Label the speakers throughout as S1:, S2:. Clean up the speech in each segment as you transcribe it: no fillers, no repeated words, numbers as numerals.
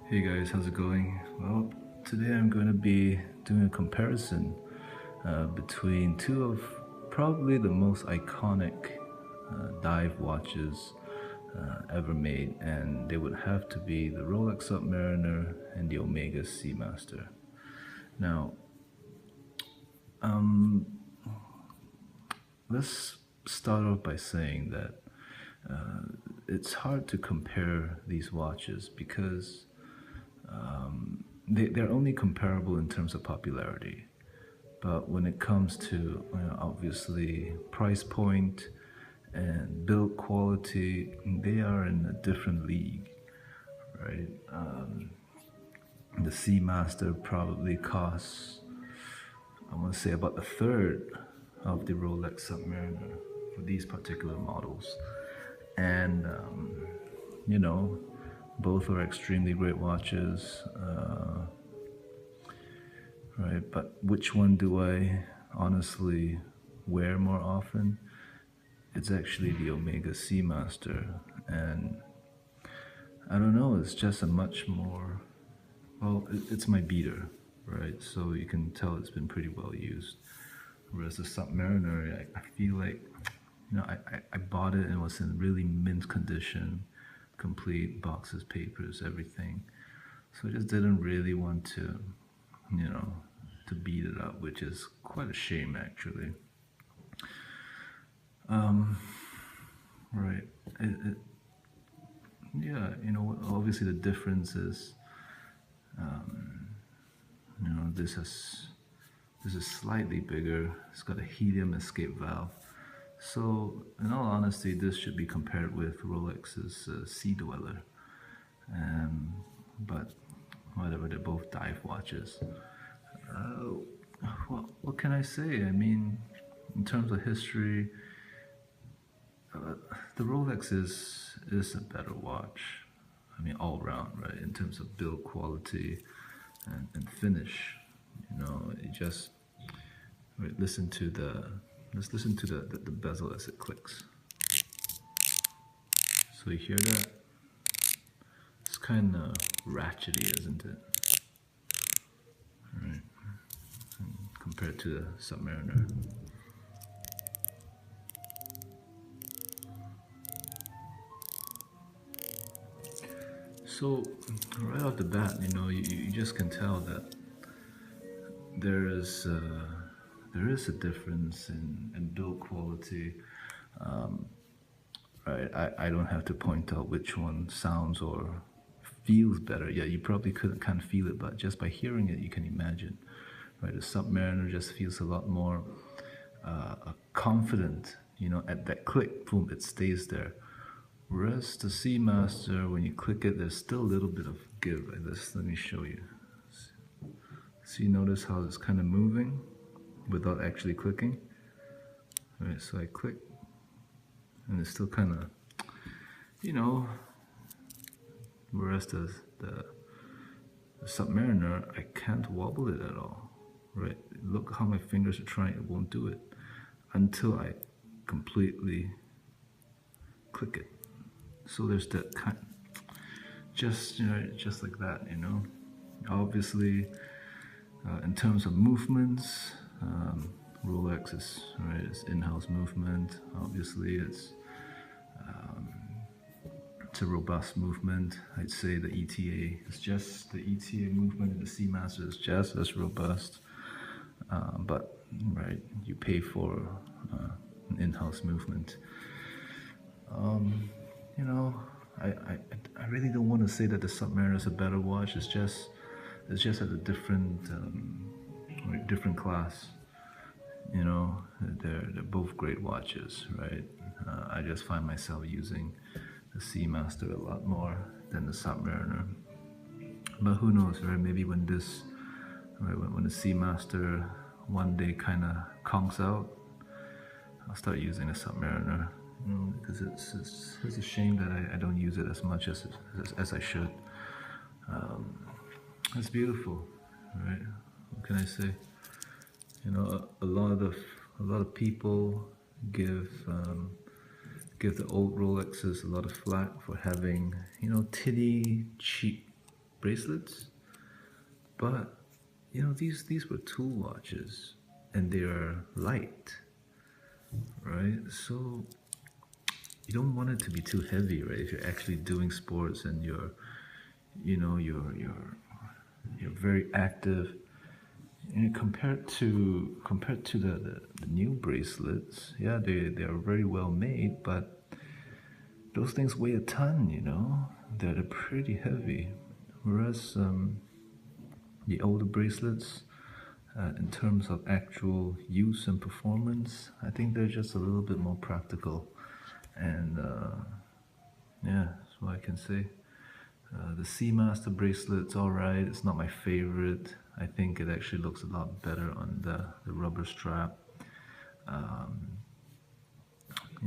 S1: Hey guys, how's it going? Well, today I'm going to be doing a comparison between two of probably the most iconic dive watches ever made, and they would have to be the Rolex Submariner and the Omega Seamaster. Now, let's start off by saying that it's hard to compare these watches because they're only comparable in terms of popularity. But when it comes to obviously price point and build quality, they are in a different league, right? The Seamaster probably costs, I want to say, about a third of the Rolex Submariner for these particular models, and you know, both are extremely great watches. Right, but which one do I honestly wear more often? It's actually the Omega Seamaster, and I don't know, it's just a much more, well, it's my beater, right? So you can tell it's been pretty well used. Whereas the Submariner, I feel like, I bought it and it was in really mint condition, complete boxes, papers, everything. So I just didn't really want to, you know, to beat it up, which is quite a shame actually. Right. Yeah, obviously the difference is, this is slightly bigger. It's got a helium escape valve. So, in all honesty, this should be compared with Rolex's Sea Dweller. But whatever, they're both dive watches. What can I say? I mean, in terms of history, the Rolex is a better watch. I mean, all round, right? In terms of build quality and finish, it just right. Let's listen to the bezel as it clicks. So you hear that? It's kind of ratchety, isn't it? Right. Compared to the Submariner. So right off the bat, you just can tell that there is a difference in build quality. Right, I don't have to point out which one sounds or feels better. Yeah, you probably can't feel it, but just by hearing it, you can imagine. Right, the Submariner just feels a lot more confident. At that click, boom, it stays there. Whereas the Seamaster, when you click it, there's still a little bit of give. Let me show you. So you notice how it's kind of moving without actually clicking. All right, so I click, and it's still kind of, whereas the Submariner, I can't wobble it at all. Right, look how my fingers are trying, it won't do it until I completely click it. So there's that kind, just like that, Obviously, in terms of movements, Rolex is right. It's in-house movement. Obviously, it's a robust movement. I'd say the ETA is just the ETA movement, and the Seamaster is just as robust. But right, you pay for an in-house movement. I really don't want to say that the Submariner is a better watch. It's just at a different class. They're both great watches, right? I just find myself using the Seamaster a lot more than the Submariner. But who knows, right? Maybe when the Seamaster one day kind of conks out, I'll start using the Submariner. Because it's a shame that I don't use it as much as I should. It's beautiful, right? What can I say? A lot of people give the old Rolexes a lot of flack for having tinny, cheap bracelets, but you know, these were tool watches, and they are light, right? So you don't want it to be too heavy, right? If you're actually doing sports and you're, you know, you're very active. And compared to the new bracelets, yeah, they are very well made, but those things weigh a ton, you know. They're pretty heavy. Whereas the older bracelets, in terms of actual use and performance, I think they're just a little bit more practical. And yeah, that's what I can say. The Seamaster bracelet's alright, it's not my favorite. I think it actually looks a lot better on the rubber strap.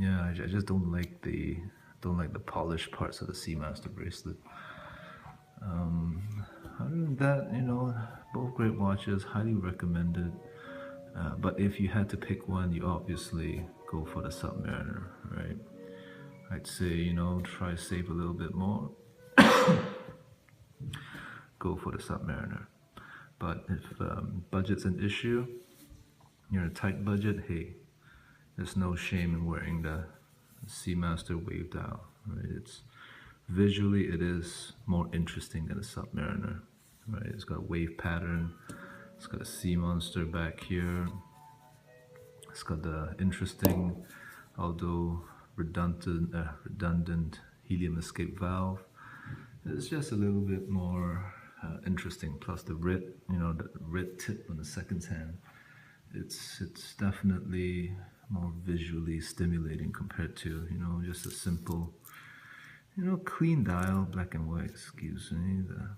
S1: Yeah, I just don't like the polished parts of the Seamaster bracelet. Other than that, you know, both great watches, highly recommended. But if you had to pick one, you obviously go for the Submariner, right? I'd say, you know, try to save a little bit more. Go for the Submariner. But if budget's an issue, you're in a tight budget, hey, there's no shame in wearing the Seamaster Wave Dial, right? It's visually it is more interesting than a Submariner, right? It's got a wave pattern, it's got a sea monster back here, it's got the interesting, although redundant helium escape valve. It's just a little bit more interesting. Plus the red, you know, the red tip on the second hand. It's definitely more visually stimulating compared to, you know, just a simple, you know, clean dial, black and white. Excuse me, the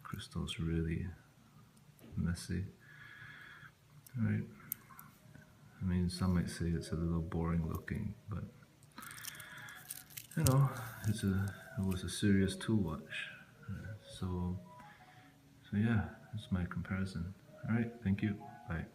S1: crystal's really messy, right? I mean, some might say it's a little boring looking, but you know, it was a serious tool watch. So yeah, that's my comparison. All right, thank you. Bye.